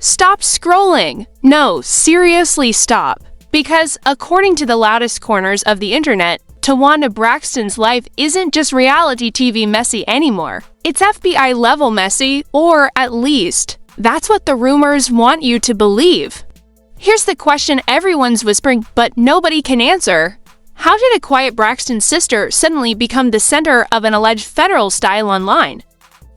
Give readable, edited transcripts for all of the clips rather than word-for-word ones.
Stop scrolling. No, seriously stop. Because according to the loudest corners of the internet, Towanda Braxton's life isn't just reality TV messy anymore. It's FBI level messy, or at least, that's what the rumors want you to believe. Here's the question everyone's whispering but nobody can answer. How did a quiet Braxton sister suddenly become the center of an alleged federal style online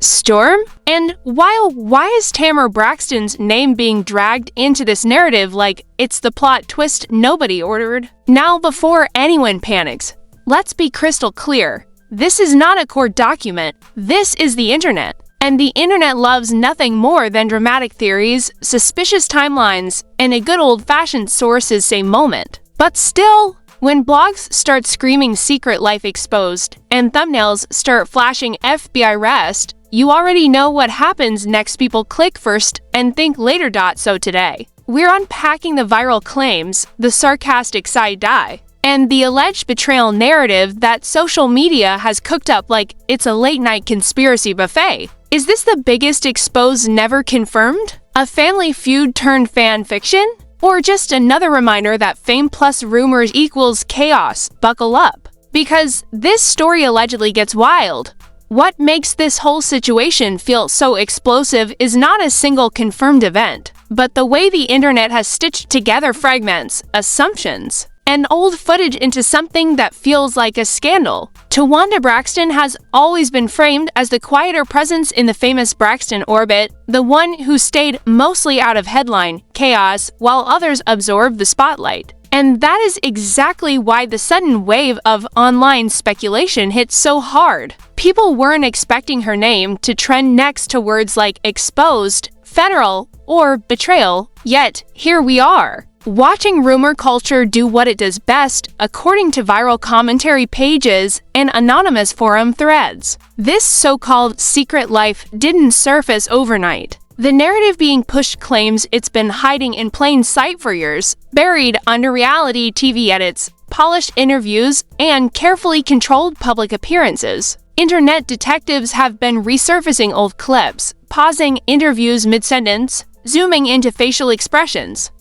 storm? And why is Tamar Braxton's name being dragged into this narrative like it's the plot twist nobody ordered? Now, before anyone panics, let's be crystal clear. This is not a court document. This is the internet. And the internet loves nothing more than dramatic theories, suspicious timelines, and a good old-fashioned sources say moment. But still, when blogs start screaming secret life exposed and thumbnails start flashing FBI arrest, you already know what happens next. People click first and think later. So today, we're unpacking the viral claims, the sarcastic side-eye, and the alleged betrayal narrative that social media has cooked up like it's a late-night conspiracy buffet. Is this the biggest exposed never confirmed? A family feud turned fan fiction? Or just another reminder that fame plus rumors equals chaos? Buckle up. Because this story allegedly gets wild. What makes this whole situation feel so explosive is not a single confirmed event, but the way the internet has stitched together fragments, assumptions, and old footage into something that feels like a scandal. Towanda Braxton has always been framed as the quieter presence in the famous Braxton orbit, the one who stayed mostly out of headline chaos while others absorbed the spotlight. And that is exactly why the sudden wave of online speculation hit so hard. People weren't expecting her name to trend next to words like exposed, federal, or betrayal, yet here we are. Watching rumor culture do what it does best, according to viral commentary pages and anonymous forum threads. This so-called secret life didn't surface overnight. The narrative being pushed claims it's been hiding in plain sight for years, buried under reality TV edits, polished interviews, and carefully controlled public appearances. Internet detectives have been resurfacing old clips, pausing interviews mid-sentence, zooming into facial expressions,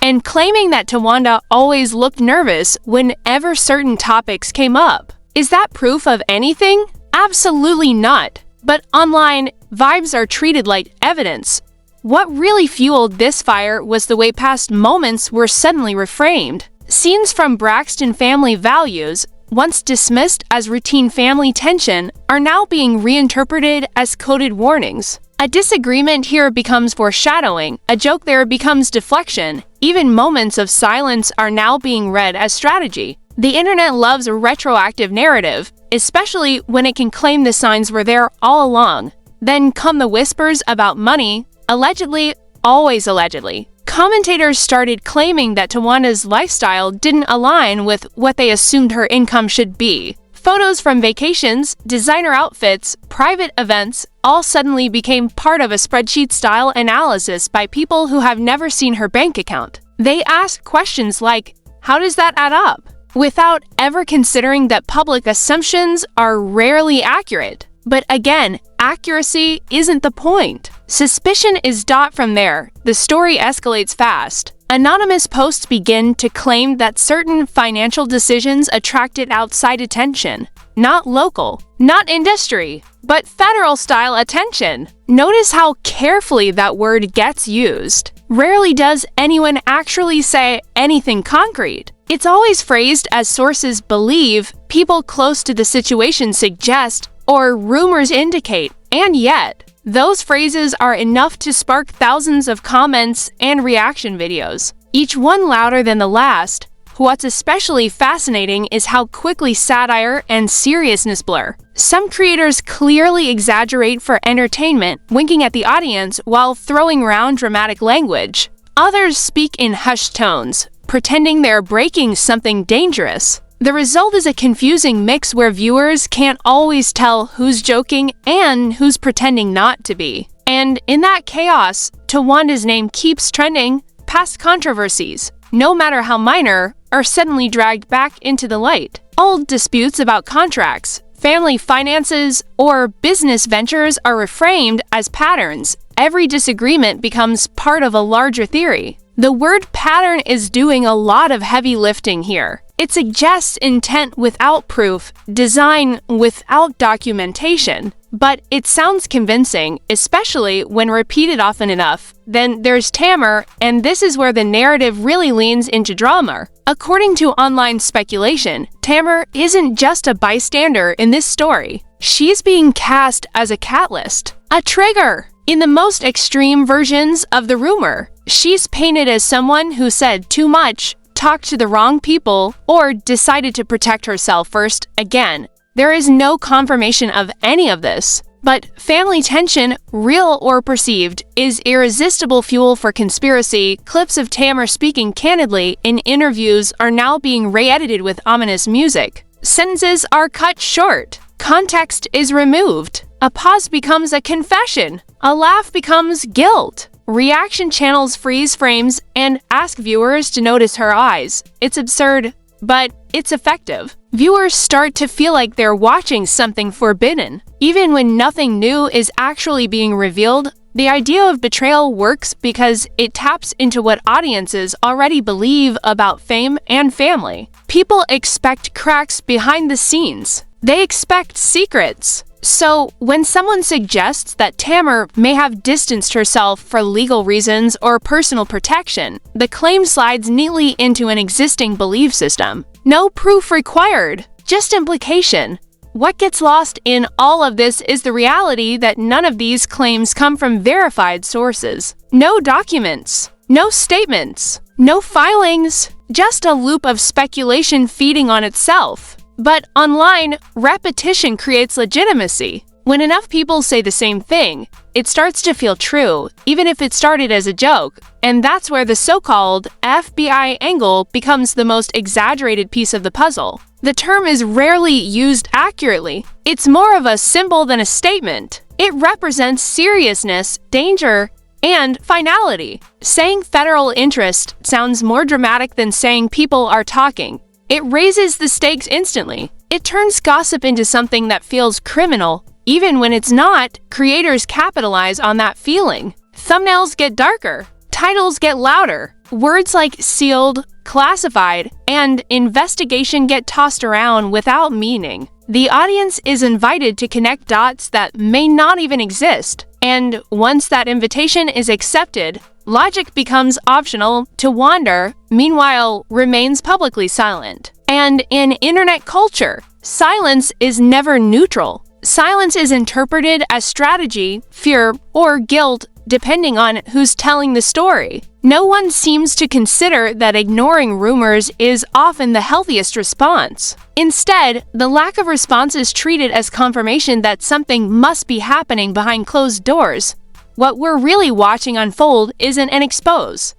and claiming that Towanda always looked nervous whenever certain topics came up. Is that proof of anything? Absolutely not. But online, vibes are treated like evidence. What really fueled this fire was the way past moments were suddenly reframed. Scenes from Braxton family values, once dismissed as routine family tension, are now being reinterpreted as coded warnings. A disagreement here becomes foreshadowing, a joke there becomes deflection. Even moments of silence are now being read as strategy. The internet loves a retroactive narrative, especially when it can claim the signs were there all along. Then come the whispers about money, allegedly, always allegedly. Commentators started claiming that Towanda's lifestyle didn't align with what they assumed her income should be. Photos from vacations, designer outfits, private events all suddenly became part of a spreadsheet-style analysis by people who have never seen her bank account. They asked questions like, how does that add up? Without ever considering that public assumptions are rarely accurate. But again, accuracy isn't the point. Suspicion is from there. The story escalates fast. Anonymous posts begin to claim that certain financial decisions attracted outside attention. Not local, not industry, but federal-style attention. Notice how carefully that word gets used. Rarely does anyone actually say anything concrete. It's always phrased as sources believe, people close to the situation suggest, or rumors indicate, and yet, those phrases are enough to spark thousands of comments and reaction videos, each one louder than the last. What's especially fascinating is how quickly satire and seriousness blur. Some creators clearly exaggerate for entertainment, winking at the audience while throwing around dramatic language. Others speak in hushed tones, pretending they're breaking something dangerous. The result is a confusing mix where viewers can't always tell who's joking and who's pretending not to be. And in that chaos, Towanda's name keeps trending. Past controversies, no matter how minor, are suddenly dragged back into the light. Old disputes about contracts, family finances, or business ventures are reframed as patterns, every disagreement becomes part of a larger theory. The word pattern is doing a lot of heavy lifting here. It suggests intent without proof, design without documentation. But it sounds convincing, especially when repeated often enough. Then there's Tamar, and this is where the narrative really leans into drama. According to online speculation, Tamar isn't just a bystander in this story. She's being cast as a catalyst, a trigger. In the most extreme versions of the rumor, she's painted as someone who said too much, talked to the wrong people, or decided to protect herself first again. There is no confirmation of any of this, but family tension, real or perceived, is irresistible fuel for conspiracy. Clips of Tamar speaking candidly in interviews are now being re-edited with ominous music. Sentences are cut short. Context is removed. A pause becomes a confession. A laugh becomes guilt. Reaction channels freeze frames and ask viewers to notice her eyes. It's absurd, but it's effective. Viewers start to feel like they're watching something forbidden. Even when nothing new is actually being revealed, the idea of betrayal works because it taps into what audiences already believe about fame and family. People expect cracks behind the scenes. They expect secrets. So, when someone suggests that Tamar may have distanced herself for legal reasons or personal protection, the claim slides neatly into an existing belief system. No proof required, just implication. What gets lost in all of this is the reality that none of these claims come from verified sources. No documents, no statements, no filings, just a loop of speculation feeding on itself. But online, repetition creates legitimacy. When enough people say the same thing, it starts to feel true, even if it started as a joke. And that's where the so-called FBI angle becomes the most exaggerated piece of the puzzle. The term is rarely used accurately. It's more of a symbol than a statement. It represents seriousness, danger, and finality. Saying federal interest sounds more dramatic than saying people are talking. It raises the stakes instantly. It turns gossip into something that feels criminal. Even when it's not, creators capitalize on that feeling. Thumbnails get darker. Titles get louder. Words like sealed, classified, and investigation get tossed around without meaning. The audience is invited to connect dots that may not even exist. And once that invitation is accepted, logic becomes optional. Towanda, meanwhile, remains publicly silent. And in internet culture, silence is never neutral. Silence is interpreted as strategy, fear, or guilt, depending on who's telling the story. No one seems to consider that ignoring rumors is often the healthiest response. Instead, the lack of response is treated as confirmation that something must be happening behind closed doors. What we're really watching unfold isn't an expose,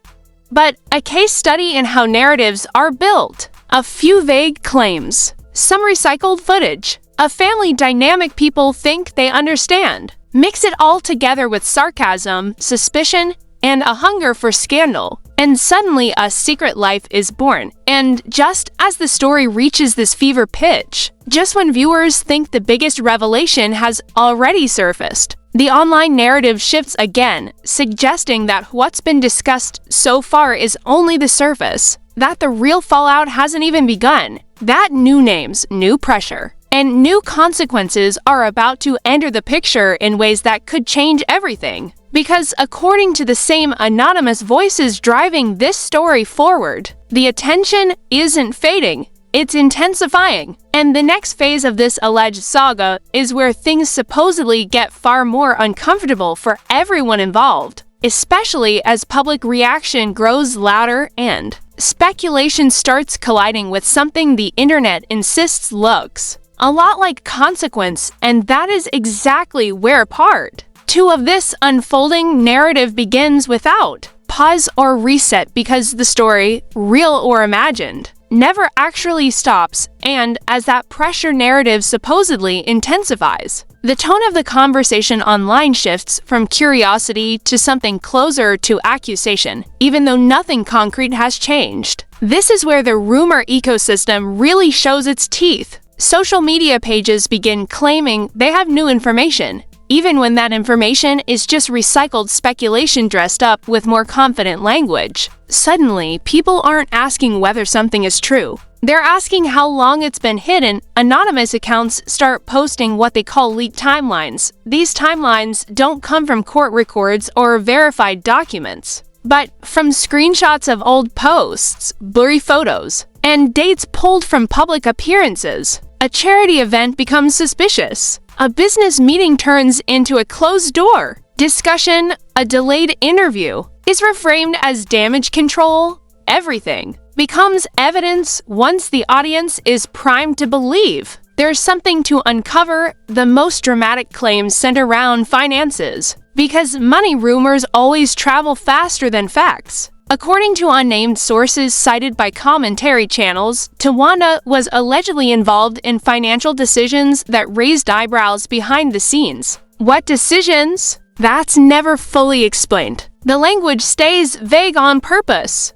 but a case study in how narratives are built. A few vague claims, some recycled footage, a family dynamic people think they understand. Mix it all together with sarcasm, suspicion, and a hunger for scandal, and suddenly a secret life is born. And just as the story reaches this fever pitch, just when viewers think the biggest revelation has already surfaced, the online narrative shifts again, suggesting that what's been discussed so far is only the surface, that the real fallout hasn't even begun, that new names, new pressure, and new consequences are about to enter the picture in ways that could change everything. Because according to the same anonymous voices driving this story forward, the attention isn't fading, it's intensifying. And the next phase of this alleged saga is where things supposedly get far more uncomfortable for everyone involved, especially as public reaction grows louder and speculation starts colliding with something the internet insists looks a lot like consequence, and that is exactly where part 2 of this unfolding narrative begins without pause or reset, because the story, real or imagined, never actually stops, and as that pressure narrative supposedly intensifies, the tone of the conversation online shifts from curiosity to something closer to accusation, even though nothing concrete has changed. This is where the rumor ecosystem really shows its teeth. Social media pages begin claiming they have new information. even when that information is just recycled speculation dressed up with more confident language. Suddenly, people aren't asking whether something is true. They're asking how long it's been hidden. Anonymous accounts start posting what they call leaked timelines. These timelines don't come from court records or verified documents, but from screenshots of old posts, blurry photos, and dates pulled from public appearances. A charity event becomes suspicious. A business meeting turns into a closed door discussion. A delayed interview is reframed as damage control. Everything becomes evidence once the audience is primed to believe there's something to uncover. The most dramatic claims center around finances, because money rumors always travel faster than facts. According to unnamed sources cited by commentary channels, Towanda was allegedly involved in financial decisions that raised eyebrows behind the scenes. What decisions? That's never fully explained. The language stays vague on purpose.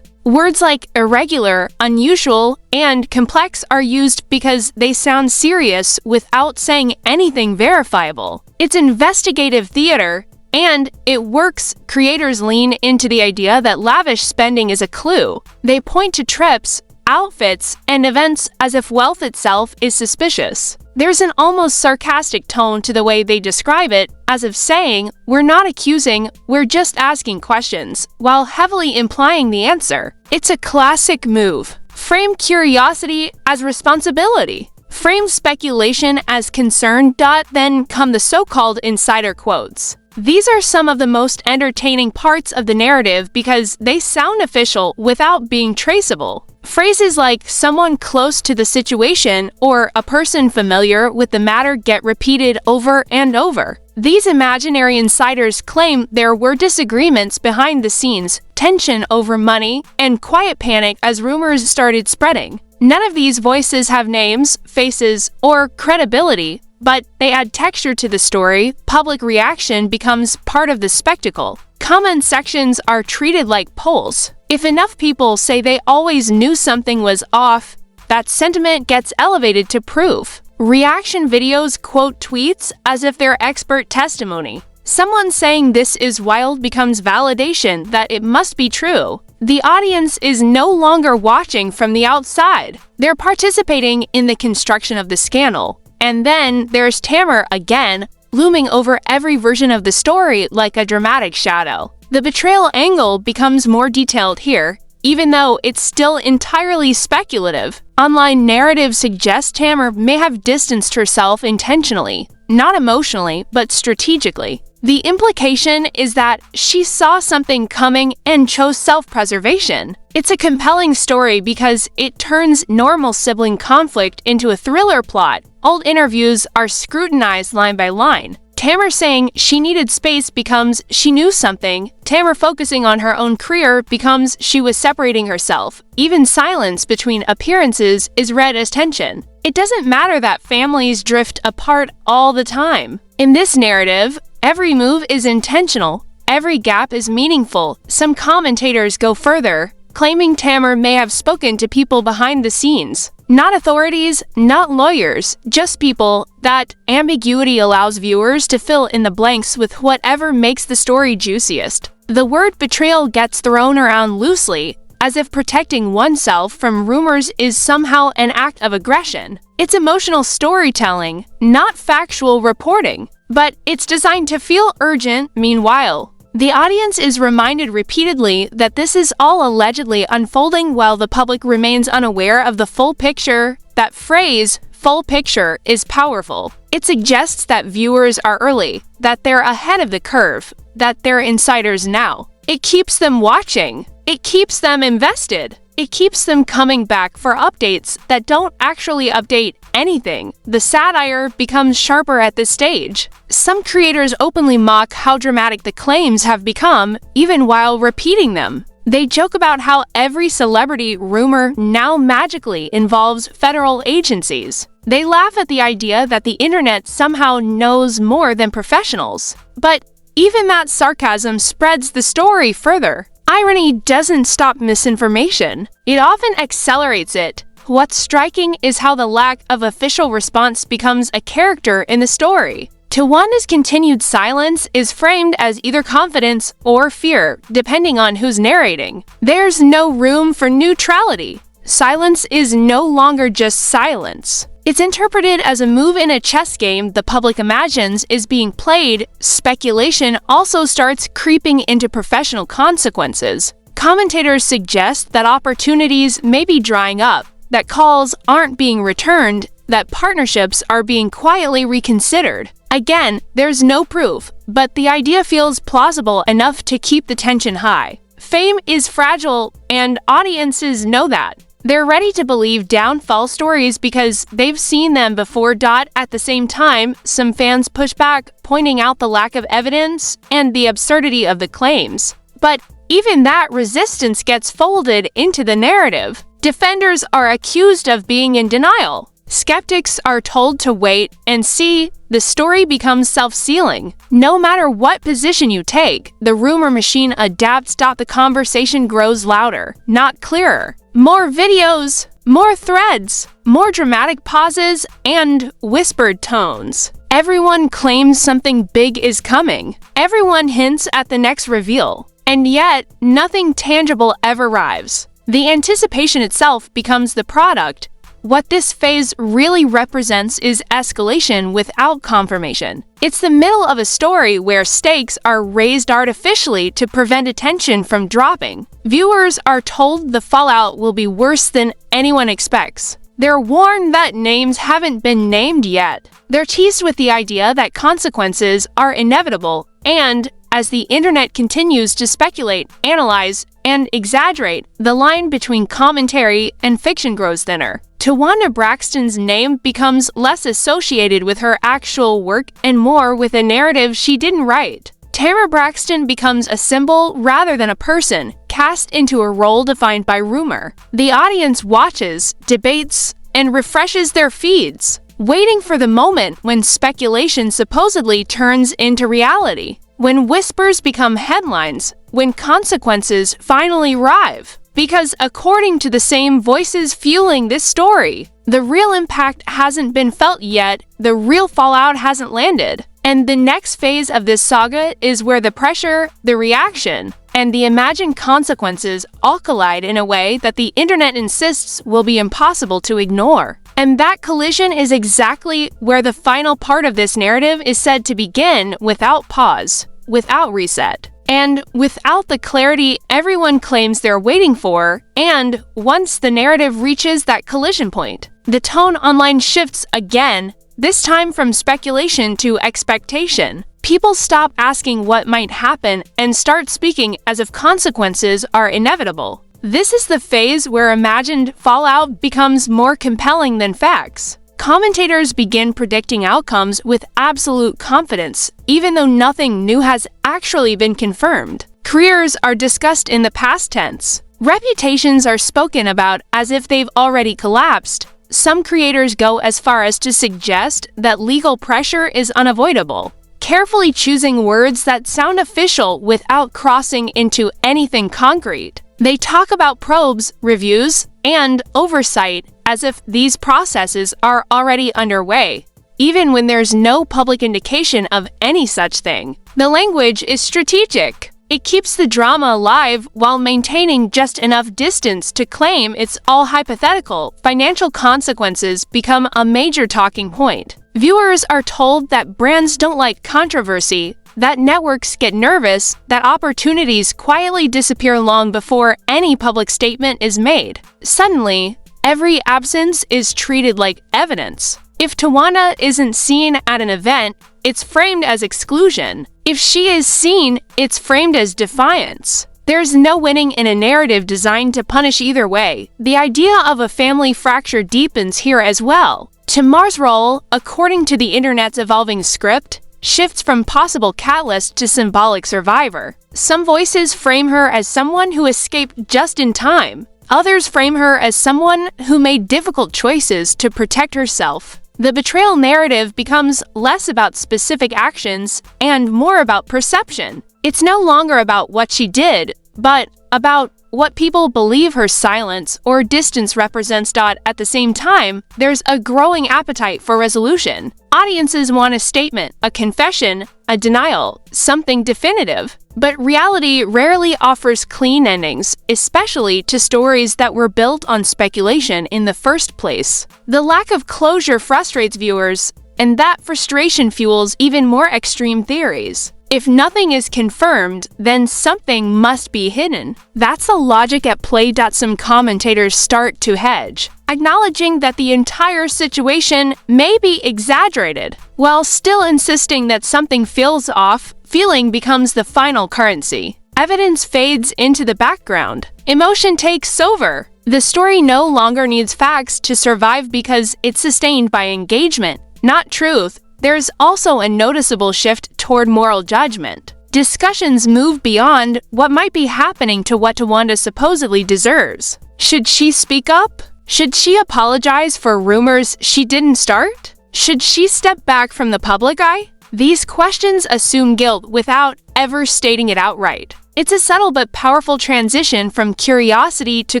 Words like irregular, unusual, and complex are used because they sound serious without saying anything verifiable. It's investigative theater, and it works. Creators lean into the idea that lavish spending is a clue. They point to trips, outfits, and events as if wealth itself is suspicious. There's an almost sarcastic tone to the way they describe it, as if saying, "We're not accusing, we're just asking questions," while heavily implying the answer. It's a classic move. Frame curiosity as responsibility. Frame speculation as concern. Then come the so-called insider quotes. These are some of the most entertaining parts of the narrative because they sound official without being traceable. Phrases like "someone close to the situation" or "a person familiar with the matter" get repeated over and over. These imaginary insiders claim there were disagreements behind the scenes, tension over money, and quiet panic as rumors started spreading. None of these voices have names, faces, or credibility, but they add texture to the story. Public reaction becomes part of the spectacle. Comment sections are treated like polls. If enough people say they always knew something was off, that sentiment gets elevated to proof. Reaction videos quote tweets as if they're expert testimony. Someone saying "this is wild" becomes validation that it must be true. The audience is no longer watching from the outside. They're participating in the construction of the scandal. And then there's Tamar again, looming over every version of the story like a dramatic shadow. The betrayal angle becomes more detailed here, even though it's still entirely speculative. Online narrative suggests Tamar may have distanced herself intentionally, not emotionally, but strategically. The implication is that she saw something coming and chose self-preservation. It's a compelling story because it turns normal sibling conflict into a thriller plot. Old interviews are scrutinized line by line. Tamar saying she needed space becomes she knew something. Tamar focusing on her own career becomes she was separating herself. Even silence between appearances is read as tension. It doesn't matter that families drift apart all the time. In this narrative, every move is intentional. Every gap is meaningful. Some commentators go further, claiming Tamar may have spoken to people behind the scenes. Not authorities, not lawyers, just people. That ambiguity allows viewers to fill in the blanks with whatever makes the story juiciest. The word betrayal gets thrown around loosely, as if protecting oneself from rumors is somehow an act of aggression. It's emotional storytelling, not factual reporting, but it's designed to feel urgent. Meanwhile, the audience is reminded repeatedly that this is all allegedly unfolding while the public remains unaware of the full picture. That phrase, "full picture," is powerful. It suggests that viewers are early, that they're ahead of the curve, that they're insiders now. It keeps them watching. It keeps them invested. It keeps them coming back for updates that don't actually update anything. The satire becomes sharper at this stage. Some creators openly mock how dramatic the claims have become, even while repeating them. They joke about how every celebrity rumor now magically involves federal agencies. They laugh at the idea that the internet somehow knows more than professionals. But even that sarcasm spreads the story further. Irony doesn't stop misinformation. It often accelerates it. what's striking is how the lack of official response becomes a character in the story. Towanda's continued silence is framed as either confidence or fear, depending on who's narrating. There's no room for neutrality. Silence is no longer just silence. It's interpreted as a move in a chess game the public imagines is being played. Speculation also starts creeping into professional consequences. Commentators suggest that opportunities may be drying up, that calls aren't being returned, that partnerships are being quietly reconsidered. Again, there's no proof, but the idea feels plausible enough to keep the tension high. Fame is fragile, and audiences know that. They're ready to believe downfall stories because they've seen them before. At the same time, some fans push back, pointing out the lack of evidence and the absurdity of the claims. But even that resistance gets folded into the narrative. Defenders are accused of being in denial. Skeptics are told to wait and see. The story becomes self-sealing. No matter what position you take, the rumor machine adapts. The conversation grows louder, not clearer. More videos, more threads, more dramatic pauses, and whispered tones. Everyone claims something big is coming. Everyone hints at the next reveal. And yet, nothing tangible ever arrives. The anticipation itself becomes the product. What this phase really represents is escalation without confirmation. It's the middle of a story where stakes are raised artificially to prevent attention from dropping. Viewers are told the fallout will be worse than anyone expects. They're warned that names haven't been named yet. They're teased with the idea that consequences are inevitable, and as the internet continues to speculate, analyze, and exaggerate, the line between commentary and fiction grows thinner. Towanda Braxton's name becomes less associated with her actual work and more with a narrative she didn't write. Tamar Braxton becomes a symbol rather than a person, cast into a role defined by rumor. The audience watches, debates, and refreshes their feeds, waiting for the moment when speculation supposedly turns into reality. When whispers become headlines, when consequences finally arrive. Because according to the same voices fueling this story, the real impact hasn't been felt yet, the real fallout hasn't landed. And the next phase of this saga is where the pressure, the reaction, and the imagined consequences all collide in a way that the internet insists will be impossible to ignore. And that collision is exactly where the final part of this narrative is said to begin, without pause, without reset, and without the clarity everyone claims they're waiting for. And once the narrative reaches that collision point, the tone online shifts again, this time from speculation to expectation. People stop asking what might happen and start speaking as if consequences are inevitable. This is the phase where imagined fallout becomes more compelling than facts. Commentators begin predicting outcomes with absolute confidence, even though nothing new has actually been confirmed. Careers are discussed in the past tense. Reputations are spoken about as if they've already collapsed. Some creators go as far as to suggest that legal pressure is unavoidable, carefully choosing words that sound official without crossing into anything concrete. They talk about probes, reviews, and oversight as if these processes are already underway, even when there's no public indication of any such thing. The language is strategic. It keeps the drama alive while maintaining just enough distance to claim it's all hypothetical. Financial consequences become a major talking point. Viewers are told that brands don't like controversy, that networks get nervous, that opportunities quietly disappear long before any public statement is made. Suddenly, every absence is treated like evidence. If Towanda isn't seen at an event, it's framed as exclusion. If she is seen, it's framed as defiance. There's no winning in a narrative designed to punish either way. The idea of a family fracture deepens here as well. Tamar's role, according to the internet's evolving script, shifts from possible catalyst to symbolic survivor. Some voices frame her as someone who escaped just in time. Others frame her as someone who made difficult choices to protect herself. The betrayal narrative becomes less about specific actions and more about perception. It's no longer about what she did, but about what people believe her silence or distance represents. At the same time, there's a growing appetite for resolution. Audiences want a statement, a confession, a denial, something definitive. But reality rarely offers clean endings, especially to stories that were built on speculation in the first place. The lack of closure frustrates viewers, and that frustration fuels even more extreme theories. If nothing is confirmed, then something must be hidden. That's the logic at play. Some commentators start to hedge, acknowledging that the entire situation may be exaggerated, while still insisting that something feels off. Feeling becomes the final currency. Evidence fades into the background. Emotion takes over. The story no longer needs facts to survive because it's sustained by engagement, not truth. There's also a noticeable shift toward moral judgment. Discussions move beyond what might be happening to what Towanda supposedly deserves. Should she speak up? Should she apologize for rumors she didn't start? Should she step back from the public eye? These questions assume guilt without ever stating it outright. It's a subtle but powerful transition from curiosity to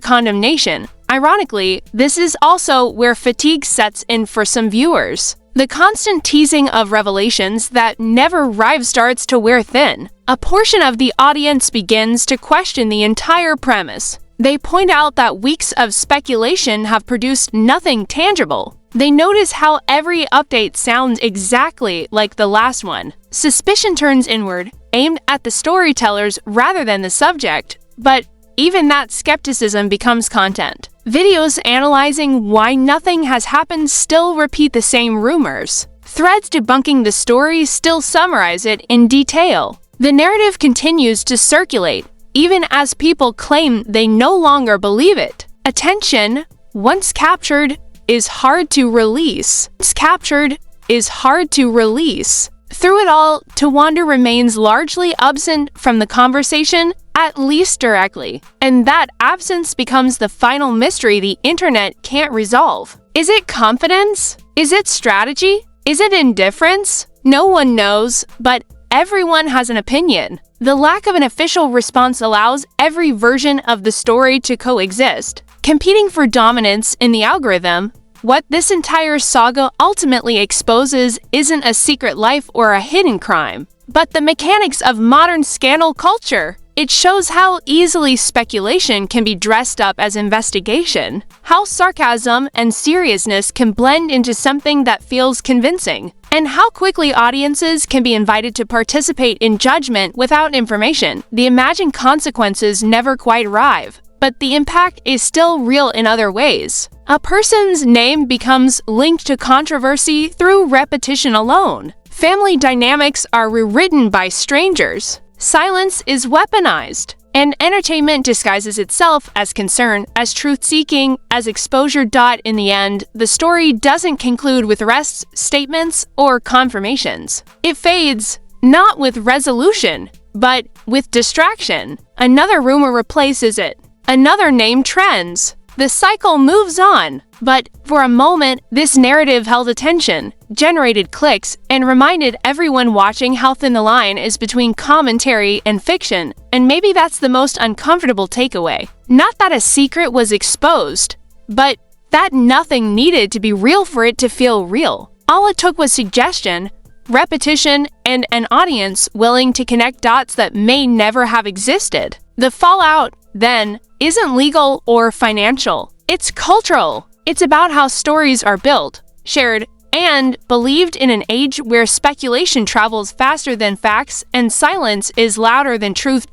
condemnation. Ironically, this is also where fatigue sets in for some viewers. The constant teasing of revelations that never arrive starts to wear thin. A portion of the audience begins to question the entire premise. They point out that weeks of speculation have produced nothing tangible. They notice how every update sounds exactly like the last one. Suspicion turns inward, aimed at the storytellers rather than the subject, but even that skepticism becomes content. Videos analyzing why nothing has happened still repeat the same rumors. Threads debunking the story still summarize it in detail. The narrative continues to circulate, even as people claim they no longer believe it. Attention, once captured, is hard to release. Through it all, Towanda remains largely absent from the conversation, at least directly. And that absence becomes the final mystery the internet can't resolve. Is it confidence? Is it strategy? Is it indifference? No one knows, but everyone has an opinion. The lack of an official response allows every version of the story to coexist, competing for dominance in the algorithm. What this entire saga ultimately exposes isn't a secret life or a hidden crime, but the mechanics of modern scandal culture. It shows how easily speculation can be dressed up as investigation, how sarcasm and seriousness can blend into something that feels convincing, and how quickly audiences can be invited to participate in judgment without information. The imagined consequences never quite arrive, but the impact is still real in other ways. A person's name becomes linked to controversy through repetition alone. Family dynamics are rewritten by strangers. Silence is weaponized. And entertainment disguises itself as concern, as truth-seeking, as exposure. In the end, the story doesn't conclude with arrests, statements, or confirmations. It fades, not with resolution, but with distraction. Another rumor replaces it. Another name trends. The cycle moves on. But for a moment, this narrative held attention, generated clicks, and reminded everyone watching how thin the line is between commentary and fiction. And maybe that's the most uncomfortable takeaway. Not that a secret was exposed, but that nothing needed to be real for it to feel real. All it took was suggestion, repetition, and an audience willing to connect dots that may never have existed. The fallout, then, isn't legal or financial. It's cultural. It's about how stories are built, shared, and believed in an age where speculation travels faster than facts and silence is louder than truth.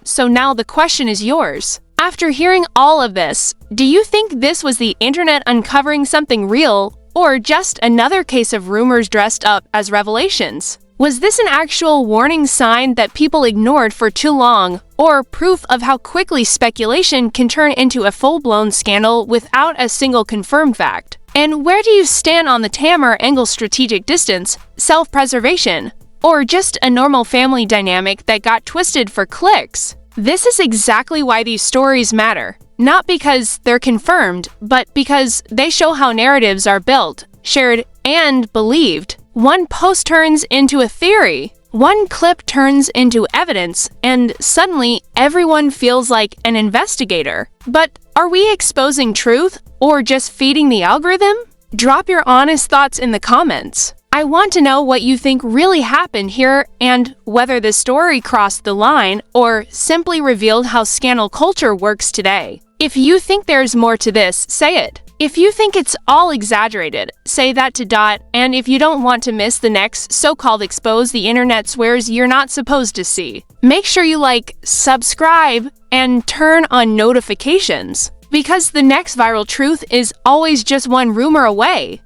So now the question is yours. After hearing all of this, do you think this was the internet uncovering something real, or just another case of rumors dressed up as revelations? Was this an actual warning sign that people ignored for too long, or proof of how quickly speculation can turn into a full-blown scandal without a single confirmed fact? And where do you stand on the Tamar angle: strategic distance, self-preservation, or just a normal family dynamic that got twisted for clicks? This is exactly why these stories matter. Not because they're confirmed, but because they show how narratives are built, shared, and believed. One post turns into a theory. One clip turns into evidence, and suddenly everyone feels like an investigator. But are we exposing truth or just feeding the algorithm? Drop your honest thoughts in the comments. I want to know what you think really happened here and whether the story crossed the line or simply revealed how scandal culture works today. If you think there's more to this, say it. If you think it's all exaggerated, say that to Dot, and if you don't want to miss the next so-called expose the internet swears you're not supposed to see, make sure you like, subscribe, and turn on notifications. Because the next viral truth is always just one rumor away.